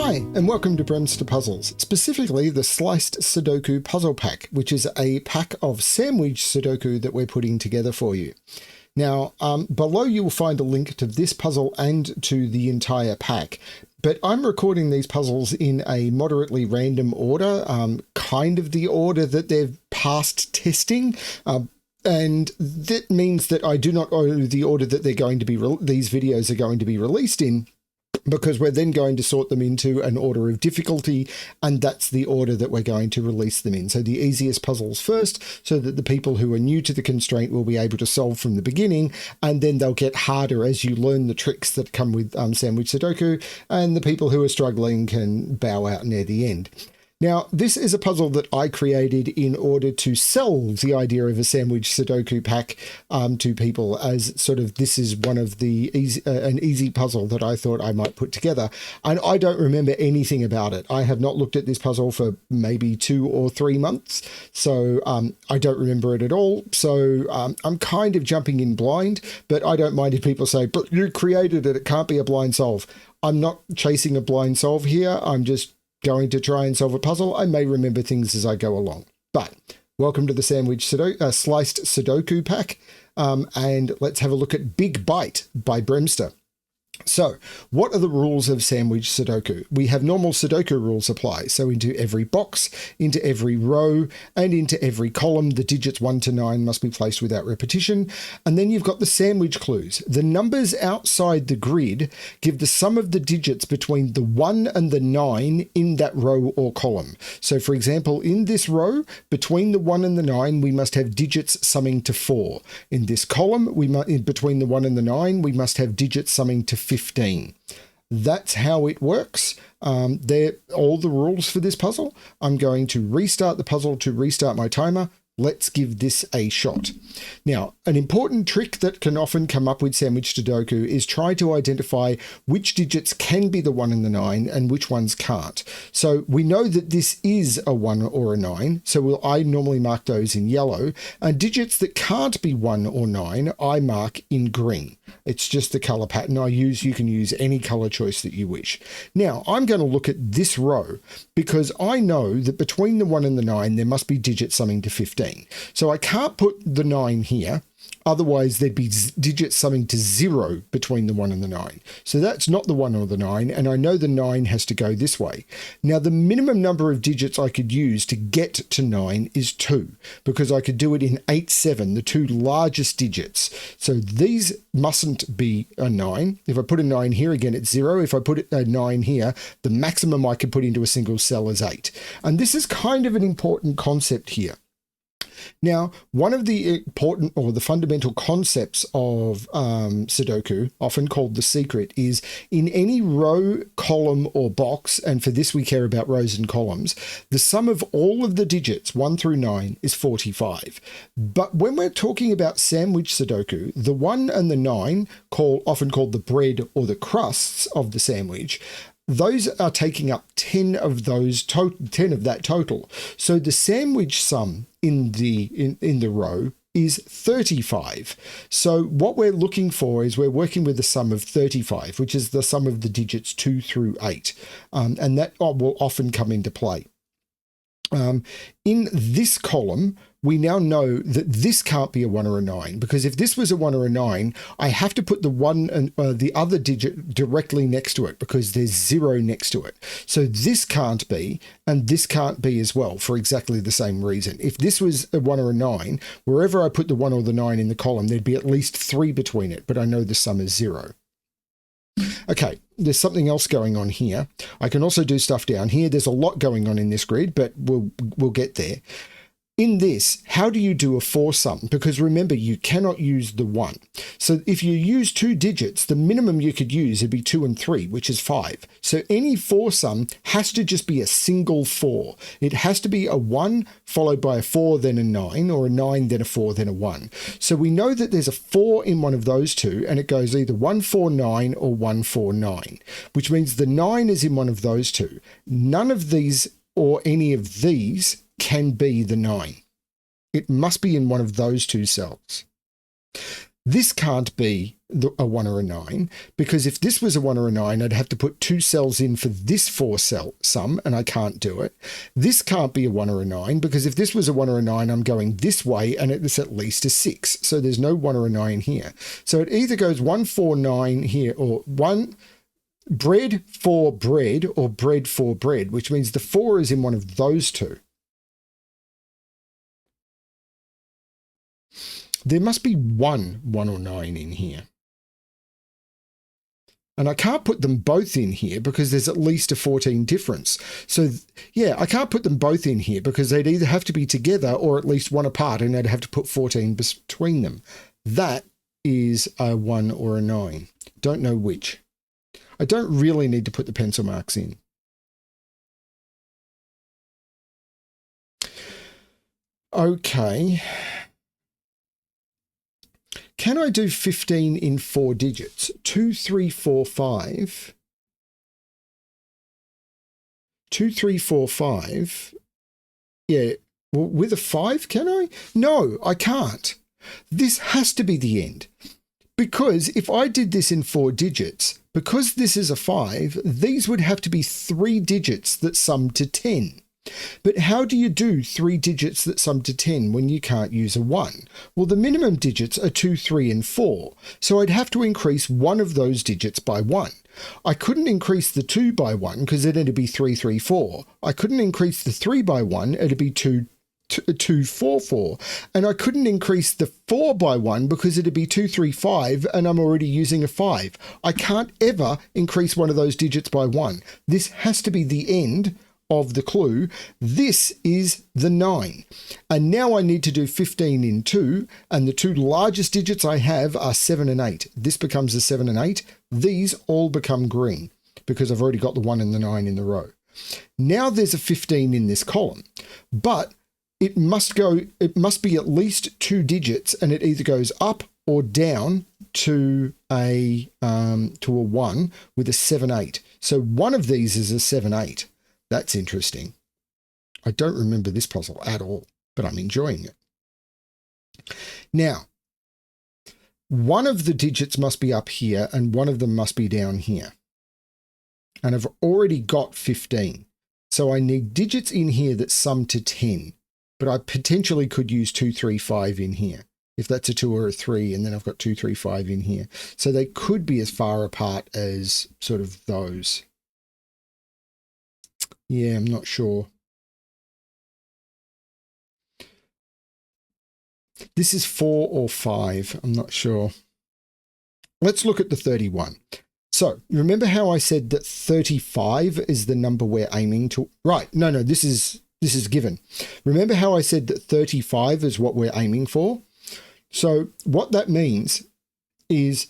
Hi, and welcome to BremSter Puzzles, specifically the Sliced Sudoku Puzzle Pack, which is a pack of sandwich Sudoku that we're putting together for you. Now, below you will find a link to this puzzle and to the entire pack, but I'm recording these puzzles in a moderately random order, kind of the order that they've passed testing, and that means that I do not know the order that they're going to be these videos are going to be released in, because we're then going to sort them into an order of difficulty, and that's the order that we're going to release them in. So the easiest puzzles first, so that the people who are new to the constraint will be able to solve from the beginning, and then they'll get harder as you learn the tricks that come with Sandwich Sudoku, and the people who are struggling can bow out near the end. Now, this is a puzzle that I created in order to sell the idea of a sandwich Sudoku pack to people, as sort of this is one of the an easy puzzle that I thought I might put together. And I don't remember anything about it. I have not looked at this puzzle for maybe 2 or 3 months, so I don't remember it at all. So I'm kind of jumping in blind, but I don't mind if people say, but you created it, it can't be a blind solve. I'm not chasing a blind solve here. I'm just going to try and solve a puzzle. I may remember things as I go along. But welcome to the Sliced Sudoku pack, and let's have a look at Big Bite by BremSter. So, what are the rules of sandwich Sudoku? We have normal Sudoku rules apply. So into every box, into every row, and into every column, the digits 1 to 9 must be placed without repetition. And then you've got the sandwich clues. The numbers outside the grid give the sum of the digits between the 1 and the 9 in that row or column. So for example, in this row, between the 1 and the 9, we must have digits summing to 4. In this column, between the 1 and the 9, we must have digits summing to 15. That's how it works. They're all the rules for this puzzle. I'm going to restart the puzzle to restart my timer. Let's give this a shot. Now, an important trick that can often come up with Sandwich Sudoku is try to identify which digits can be the 1 and the 9 and which ones can't. So we know that this is a 1 or a 9, so I normally mark those in yellow, and digits that can't be 1 or 9, I mark in green. It's just the color pattern I use. You can use any color choice that you wish. Now, I'm going to look at this row because I know that between the 1 and the 9, there must be digits summing to 15. So I can't put the 9 here. Otherwise, there'd be digits summing to 0 between the 1 and the 9. So that's not the 1 or the 9, and I know the 9 has to go this way. Now, the minimum number of digits I could use to get to 9 is 2, because I could do it in 8, 7, the 2 largest digits. So these mustn't be a 9. If I put a 9 here, again, it's 0. If I put a 9 here, the maximum I could put into a single cell is 8. And this is kind of an important concept here. Now, one of the important or the fundamental concepts of Sudoku, often called the secret, is in any row, column, or box, and for this we care about rows and columns, the sum of all of the digits 1 through 9 is 45. But when we're talking about sandwich Sudoku, the 1 and the 9, often called the bread or the crusts of the sandwich, those are taking up 10 of that total. So the sandwich sum in the row is 35. So what we're looking for is we're working with the sum of 35, which is the sum of the digits 2 through 8. And that will often come into play. In this column, we now know that this can't be a 1 or a 9, because if this was a 1 or a 9, I have to put the 1 and the other digit directly next to it, because there's 0 next to it. So this can't be, and this can't be as well, for exactly the same reason. If this was a 1 or a 9, wherever I put the 1 or the 9 in the column, there'd be at least 3 between it, but I know the sum is 0. Okay, there's something else going on here. I can also do stuff down here. There's a lot going on in this grid, but we'll get there. In this, how do you do a 4 sum? Because remember, you cannot use the 1. So if you use 2 digits, the minimum you could use would be 2 and 3, which is 5. So any 4 sum has to just be a single 4. It has to be a 1 followed by a 4, then a 9, or a 9, then a 4, then a 1. So we know that there's a 4 in one of those two, and it goes either 1, 4, 9 or 1, 4, 9, which means the 9 is in one of those two. None of these or any of these can be the 9. It must be in one of those two cells. This can't be a 1 or a 9, because if this was a 1 or a 9, I'd have to put 2 cells in for this 4 cell sum, and I can't do it. This can't be a 1 or a 9, because if this was a 1 or a 9, I'm going this way, and it's at least a 6. So there's no 1 or a 9 here. So it either goes 1, 4, 9 here, or 1 bread for bread, or bread for bread, which means the 4 is in one of those two. There must be one 1 or 9 in here. And I can't put them both in here because there's at least a 14 difference. So yeah, I can't put them both in here because they'd either have to be together or at least one apart, and I'd have to put 14 between them. That is a 1 or a 9. Don't know which. I don't really need to put the pencil marks in. Okay. Can I do 15 in 4 digits? 2, 3, 4, 5. 2, 3, 4, 5. Yeah, well, with a 5, can I? No, I can't. This has to be the end. Because if I did this in 4 digits, because this is a 5, these would have to be 3 digits that sum to 10. But how do you do 3 digits that sum to 10 when you can't use a 1? Well, the minimum digits are 2, 3, and 4. So I'd have to increase one of those digits by 1. I couldn't increase the 2 by 1 because it'd be 3, 3, 4. I couldn't increase the 3 by 1. It'd be 2, 2, 4, 4. And I couldn't increase the 4 by 1 because it'd be 2, 3, 5, and I'm already using a 5. I can't ever increase one of those digits by 1. This has to be the end of the clue. This is the 9. And now I need to do 15 in 2, and the 2 largest digits I have are 7 and 8. This becomes a 7 and 8. These all become green because I've already got the 1 and the 9 in the row. Now there's a 15 in this column, but it must be at least 2 digits, and it either goes up or down to a 1 with a 7, 8. So one of these is a 7, 8. That's interesting. I don't remember this puzzle at all, but I'm enjoying it. Now, one of the digits must be up here and one of them must be down here. And I've already got 15. So I need digits in here that sum to 10, but I potentially could use 2, 3, 5 in here. If that's a 2 or a 3, and then I've got 2, 3, 5 in here. So they could be as far apart as sort of those. Yeah, I'm not sure. This is 4 or 5. I'm not sure. Let's look at the 31. So remember how I said that 35 is the number we're aiming to? Right. No, this is given. Remember how I said that 35 is what we're aiming for? So what that means is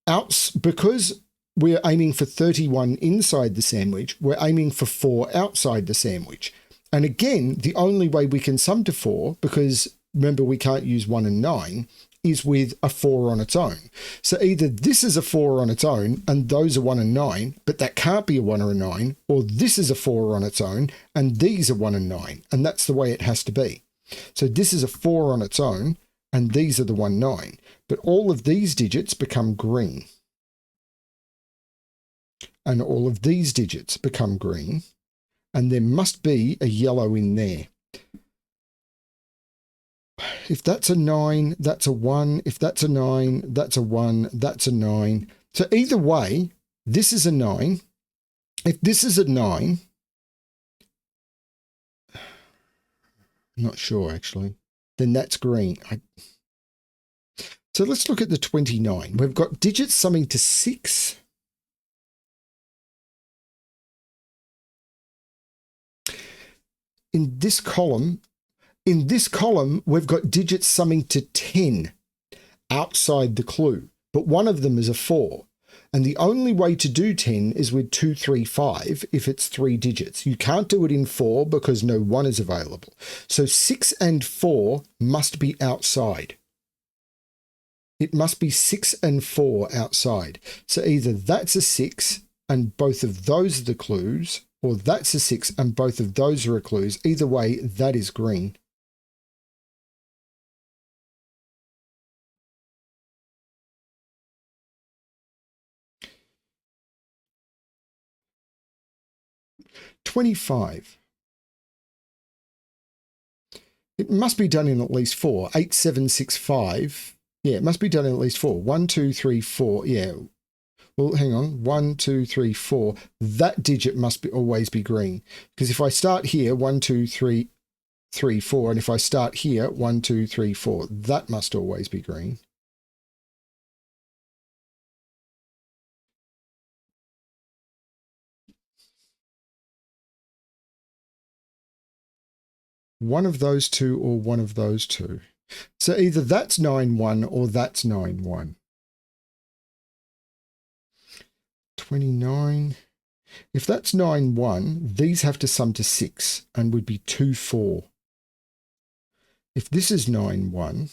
because we're aiming for 31 inside the sandwich, we're aiming for 4 outside the sandwich. And again, the only way we can sum to 4, because remember we can't use 1 and 9, is with a 4 on its own. So either this is a 4 on its own and those are 1 and 9, but that can't be a 1 or a 9, or this is a 4 on its own and these are 1 and 9, and that's the way it has to be. So this is a 4 on its own and these are the 1, 9, but all of these digits become green. And all of these digits become green, and there must be a yellow in there. If that's a 9, that's a 1. If that's a 9, that's a 1. That's a 9. So either way, this is a 9. If this is a 9, I'm not sure actually, then that's green. So let's look at the 29. We've got digits summing to 6. In this column, we've got digits summing to 10 outside the clue, but one of them is a 4. And the only way to do 10 is with 2, 3, 5 if it's 3 digits. You can't do it in 4 because no 1 is available. So 6 and 4 must be outside. It must be 6 and 4 outside. So either that's a 6 and both of those are the clues, or that's a 6 and both of those are clues. Either way, that is green. 25. It must be done in at least 4. 8, 7, 6, 5. Yeah, it must be done in at least 4. 1, 2, 3, 4. Yeah. Well, hang on. 1, 2, 3, 4. That digit must always be green. Because if I start here, 1, 2, 3, 3, 4. And if I start here, 1, 2, 3, 4. That must always be green. One of those two or one of those two. So either that's 9, 1 or that's 9, 1. 29. If that's 9, 1, these have to sum to 6 and would be 2, 4. If this is 9, 1,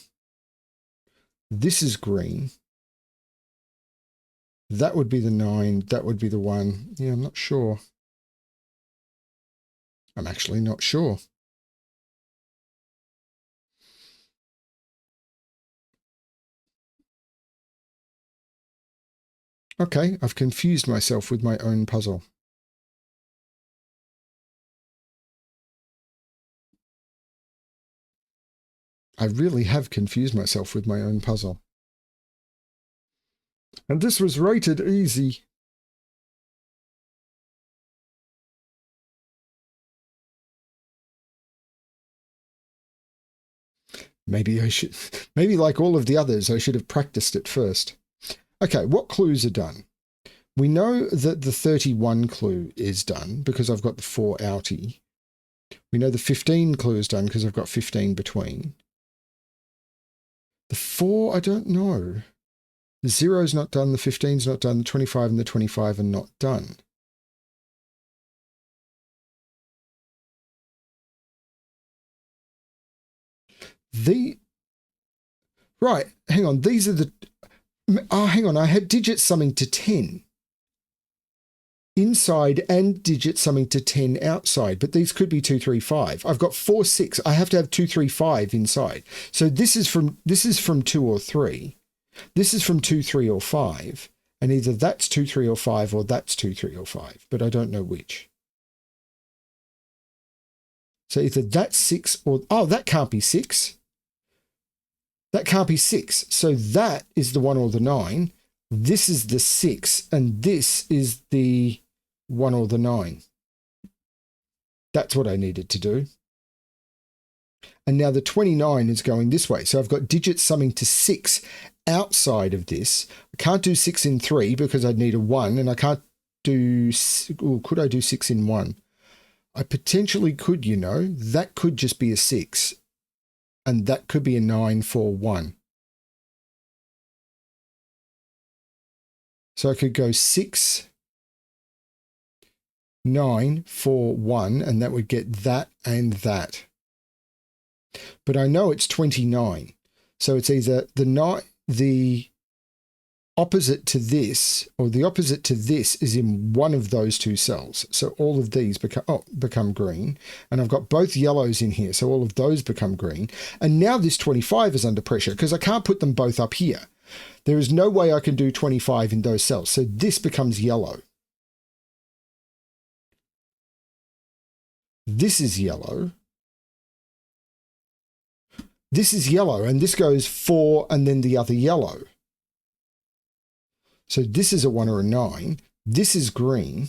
this is green. That would be the 9, that would be the 1. Yeah, I'm not sure. I'm actually not sure. Okay, I've confused myself with my own puzzle. I really have confused myself with my own puzzle. And this was rated easy. Maybe like all of the others, I should have practiced it first. Okay, what clues are done? We know that the 31 clue is done because I've got the 4 outie. We know the 15 clue is done because I've got 15 between. The 4, I don't know. The 0 is not done, the 15 is not done, the 25 and the 25 are not done. Right, hang on, these are the... Oh, hang on, I had digits summing to 10 inside and digits summing to 10 outside, but these could be 2, 3, 5. I've got 4, 6. I have to have 2, 3, 5 inside. So this is from 2 or 3. This is from 2, 3 or 5. And either that's 2, 3 or 5 or that's 2, 3 or 5, but I don't know which. So either that's 6 or... Oh, that can't be 6. That can't be 6. So that is the 1 or the 9. This is the 6, and this is the 1 or the 9. That's what I needed to do. And now the 29 is going this way. So I've got digits summing to 6 outside of this. I can't do 6 in 3 because I'd need a 1, and I can't do... Or could I do 6 in 1? I potentially could, you know. That could just be a 6. And that could be a 9, 4, 1. So I could go 6, 9, 4, 1, and that would get that and that. But I know it's 29. So it's either the opposite to this or the opposite to this is in one of those two cells. So all of these become green. And I've got both yellows in here. So all of those become green. And now this 25 is under pressure because I can't put them both up here. There is no way I can do 25 in those cells. So this becomes yellow. This is yellow. This is yellow, and this goes 4 and then the other yellow. So this is a 1 or a 9. This is green.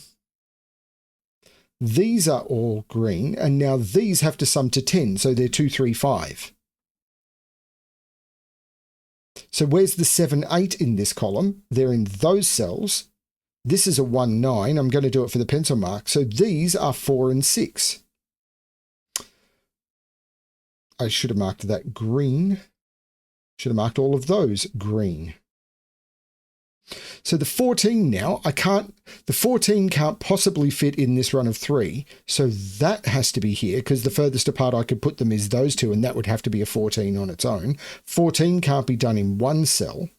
These are all green, and now these have to sum to 10, so they're 2, 3, 5. So where's the 7, 8 in this column? They're in those cells. This is a 1, 9. I'm going to do it for the pencil mark. So these are 4 and 6. I should have marked that green. Should have marked all of those green. So the 14 now, the 14 can't possibly fit in this run of 3. So that has to be here because the furthest apart I could put them is those two, and that would have to be a 14 on its own. 14 can't be done in one cell.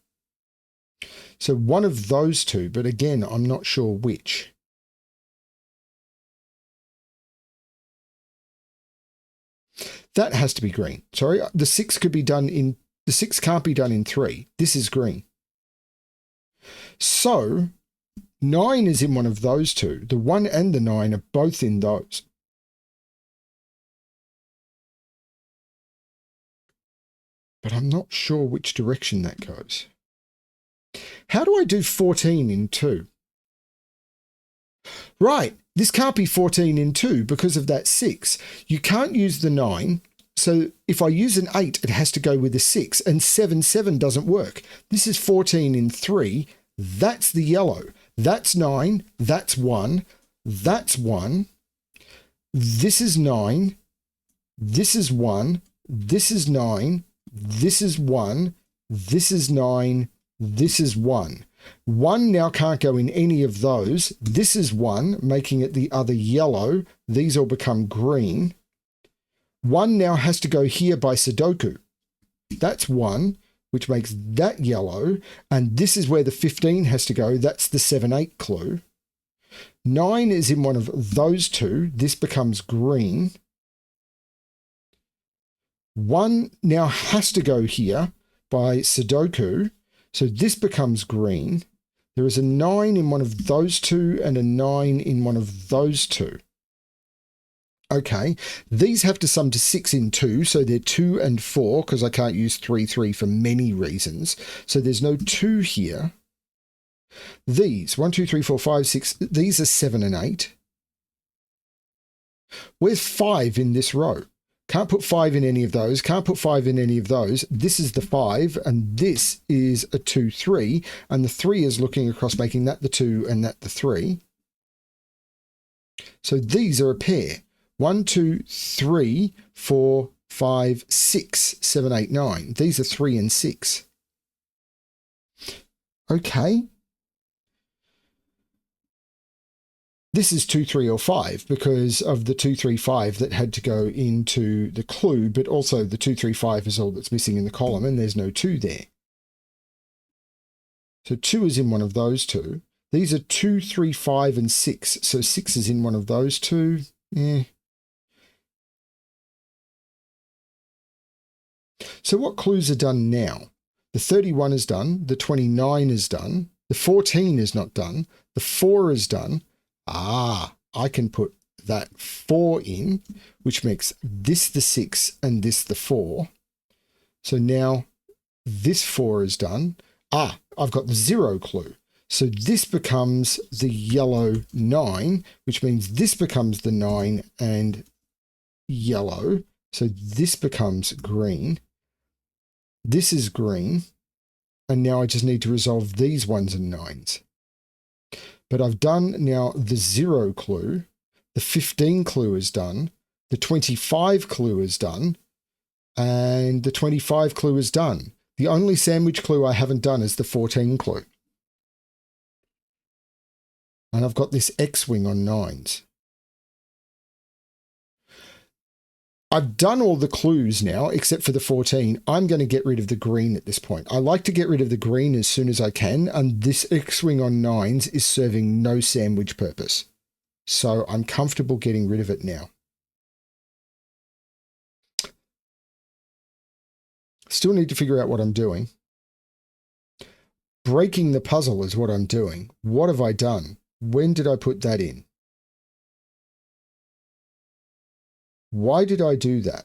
So one of those two, but again, I'm not sure which. That has to be green. Sorry, the 6 can't be done in 3. This is green. So 9 is in one of those two. The 1 and the 9 are both in those. But I'm not sure which direction that goes. How do I do 14 in 2? Right, this can't be 14 in 2 because of that 6. You can't use the 9. So if I use an 8, it has to go with a 6. And 7, 7 doesn't work. This is 14 in 3. That's the yellow. That's 9. That's 1. That's 1. This is 9. This is 1. This is 9. This is 1. This is 9. This is 1. 1 now can't go in any of those. This is 1, making it the other yellow. These all become green. 1 now has to go here by Sudoku. That's 1, which makes that yellow. And this is where the 15 has to go. That's the 7, 8 clue. 9 is in one of those two. This becomes green. 1 now has to go here by Sudoku. So this becomes green. There is a 9 in one of those two and a 9 in one of those two. Okay, these have to sum to 6 in 2, so they're 2 and 4, because I can't use 3, 3 for many reasons. So there's no 2 here. These, 1, 2, 3, 4, 5, 6, these are 7 and 8. Where's 5 in this row? Can't put 5 in any of those. Can't put 5 in any of those. This is the 5, and this is a 2, 3, and the 3 is looking across, making that the 2 and that the 3. So these are a pair. 1, 2, 3, 4, 5, 6, 7, 8, 9. These are 3 and 6. Okay. This is 2, 3, or 5 because of the 2, 3, 5 that had to go into the clue, but also the 2, 3, 5 is all that's missing in the column, and there's no 2 there. So 2 is in one of those two. These are 2, 3, 5, and 6. So 6 is in one of those two. Yeah. So what clues are done now? The 31 is done. The 29 is done. The 14 is not done. The 4 is done. Ah, I can put that 4 in, which makes this the 6 and this the 4. So now this 4 is done. Ah, I've got the 0 clue. So this becomes the yellow 9, which means this becomes the 9 and yellow. So this becomes green. This is green. And now I just need to resolve these 1s and 9s. But I've done now the 0 clue. The 15 clue is done. The 25 clue is done. And the 25 clue is done. The only sandwich clue I haven't done is the 14 clue. And I've got this X-wing on 9s. I've done all the clues now, except for the 14. I'm going to get rid of the green at this point. I like to get rid of the green as soon as I can, and this X-wing on 9s is serving no sandwich purpose. So I'm comfortable getting rid of it now. Still need to figure out what I'm doing. Breaking the puzzle is what I'm doing. What have I done? When did I put that in? Why did I do that?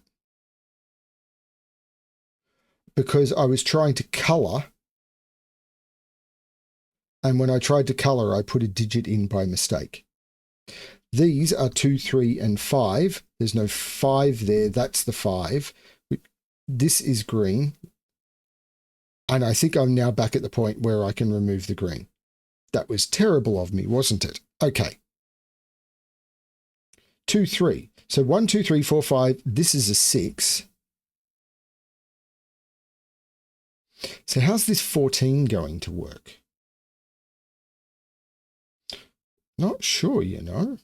Because I was trying to color, and when I tried to color, I put a digit in by mistake. These are 2, 3, and 5. There's no 5 there. That's the 5. This is green. And I think I'm now back at the point where I can remove the green. That was terrible of me, wasn't it? Okay. 2, 3. So 1, 2, 3, 4, 5. This is a 6. So how's this 14 going to work? Not sure, you know.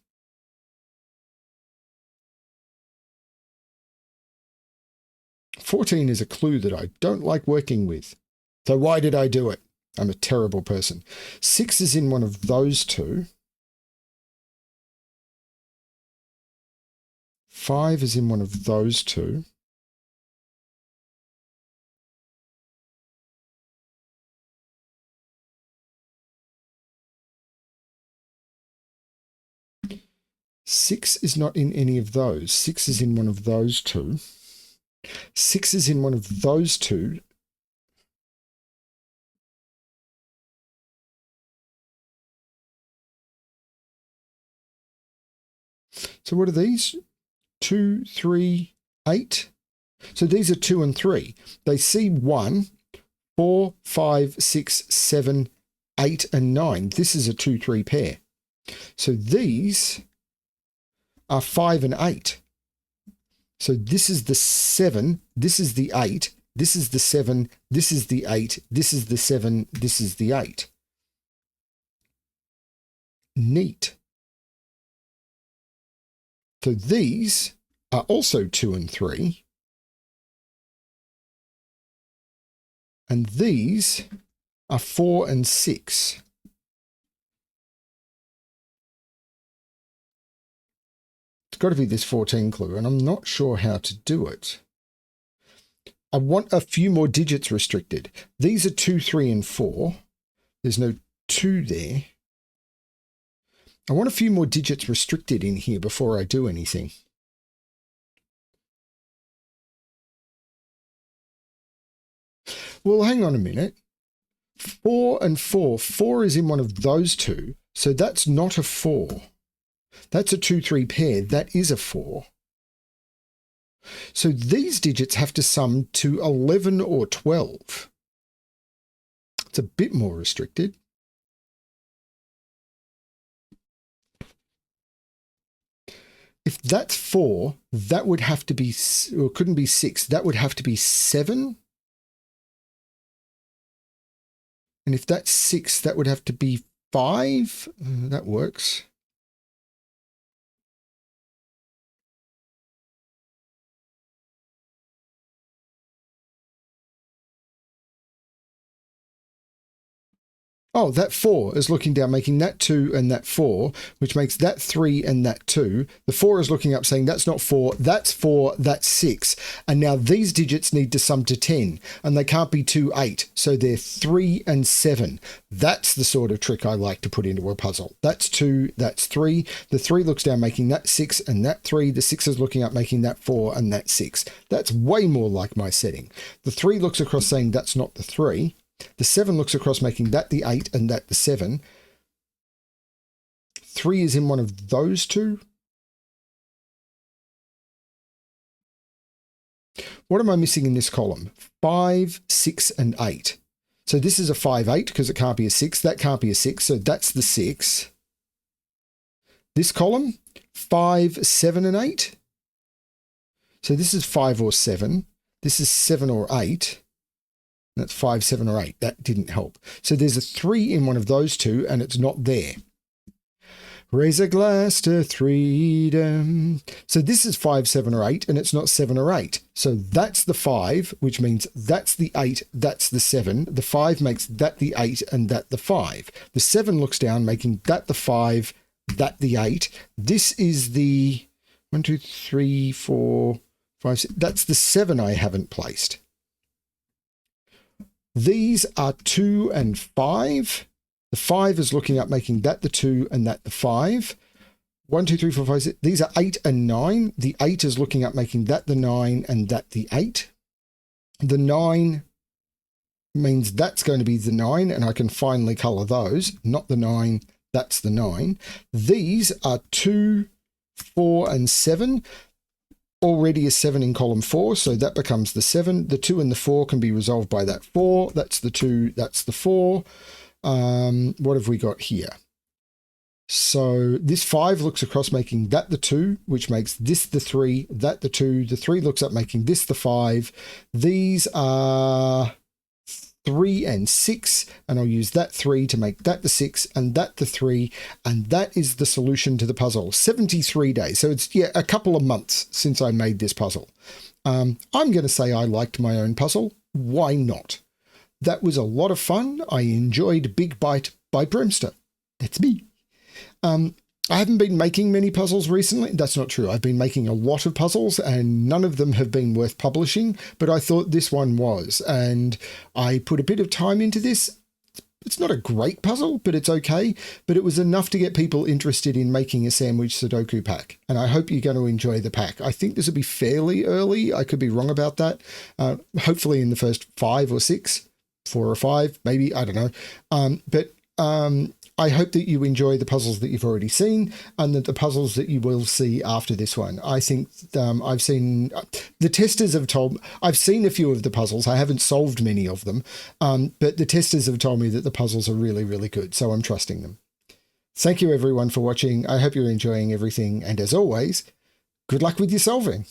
"14 is a clue that I don't like working with. So why did I do it? I'm a terrible person. 6 is in one of those two. 5 is in one of those two. 6 is not in any of those. 6 is in one of those two. 6 is in one of those two. So what are these? 2, 3, 8. So these are 2 and 3. They see 1, 4, 5, 6, 7, 8, and 9. This is a 2, 3 pair. So these are 5 and 8. So this is the 7, this is the 8, this is the 7, this is the 8, this is the 7, this is the 8. Neat. So these are also 2 and 3. And these are 4 and 6. It's got to be this 14 clue, and I'm not sure how to do it. I want a few more digits restricted. These are 2, 3, and 4. There's no 2 there. I want a few more digits restricted in here before I do anything. Well, hang on a minute. 4 and 4. 4 is in one of those two, so that's not a 4. That's a 2, 3 pair. That is a 4. So these digits have to sum to 11 or 12. It's a bit more restricted. If that's 4, that would have to be, or it couldn't be 6, that would have to be 7. And if that's 6, that would have to be 5. That works. Oh, that 4 is looking down, making that 2 and that 4, which makes that 3 and that 2. The 4 is looking up, saying that's not 4, that's 6. And now these digits need to sum to 10, and they can't be 2, 8. So they're 3 and 7. That's the sort of trick I like to put into a puzzle. That's 2, that's 3. The 3 looks down, making that 6 and that 3. The 6 is looking up, making that 4 and that 6. That's way more like my setting. The 3 looks across, saying that's not the 3. The 7 looks across, making that the 8 and that the 7. 3 is in one of those two. What am I missing in this column? 5, 6, and 8. So this is a 5, 8 because it can't be a 6. That can't be a 6, so that's the 6. This column, 5, 7, and 8. So this is 5 or 7. This is 7 or 8. That's 5, 7, or 8. That didn't help. So there's a 3 in one of those two, and it's not there. Raise a glass to freedom. So this is 5, 7, or 8, and it's not 7 or 8. So that's the 5, which means that's the 8, that's the 7. The 5 makes that the 8, and that the 5. The 7 looks down, making that the 5, that the 8. This is the 1, 2, 3, 4, 5, 6. That's the 7 I haven't placed. These are 2 and 5. The 5 is looking up, making that the 2 and that the 5. 1, 2, 3, 4, 5, 6. These are 8 and 9. The 8 is looking up, making that the 9 and that the 8. The 9 means that's going to be the 9, and I can finally colour those. Not the 9, that's the 9. These are 2, 4, and 7. Already a 7 in column 4, so that becomes the 7. The 2 and the 4 can be resolved by that 4. That's the 2, that's the 4. What have we got here? So this 5 looks across, making that the 2, which makes this the 3, that the 2. The 3 looks up, making this the 5. These are 3 and 6, and I'll use that 3 to make that the 6 and that the 3, and that is the solution to the puzzle. 73 days. So it's, yeah, a couple of months since I made this puzzle. I'm going to say I liked my own puzzle. Why not? That was a lot of fun. I enjoyed Big Bite by BremSter. That's me. I haven't been making many puzzles recently. That's not true. I've been making a lot of puzzles and none of them have been worth publishing, but I thought this one was, and I put a bit of time into this. It's it's not a great puzzle, but it's okay. But it was enough to get people interested in making a sandwich Sudoku pack. And I hope you're going to enjoy the pack. I think this will be fairly early. I could be wrong about that. Hopefully in the first 5 or 6, 4 or 5, maybe, I don't know. But I hope that you enjoy the puzzles that you've already seen and that the puzzles that you will see after this one. I think I've seen, the testers have told, I've seen a few of the puzzles. I haven't solved many of them, but the testers have told me that the puzzles are really, really good. So I'm trusting them. Thank you everyone for watching. I hope you're enjoying everything. And as always, good luck with your solving.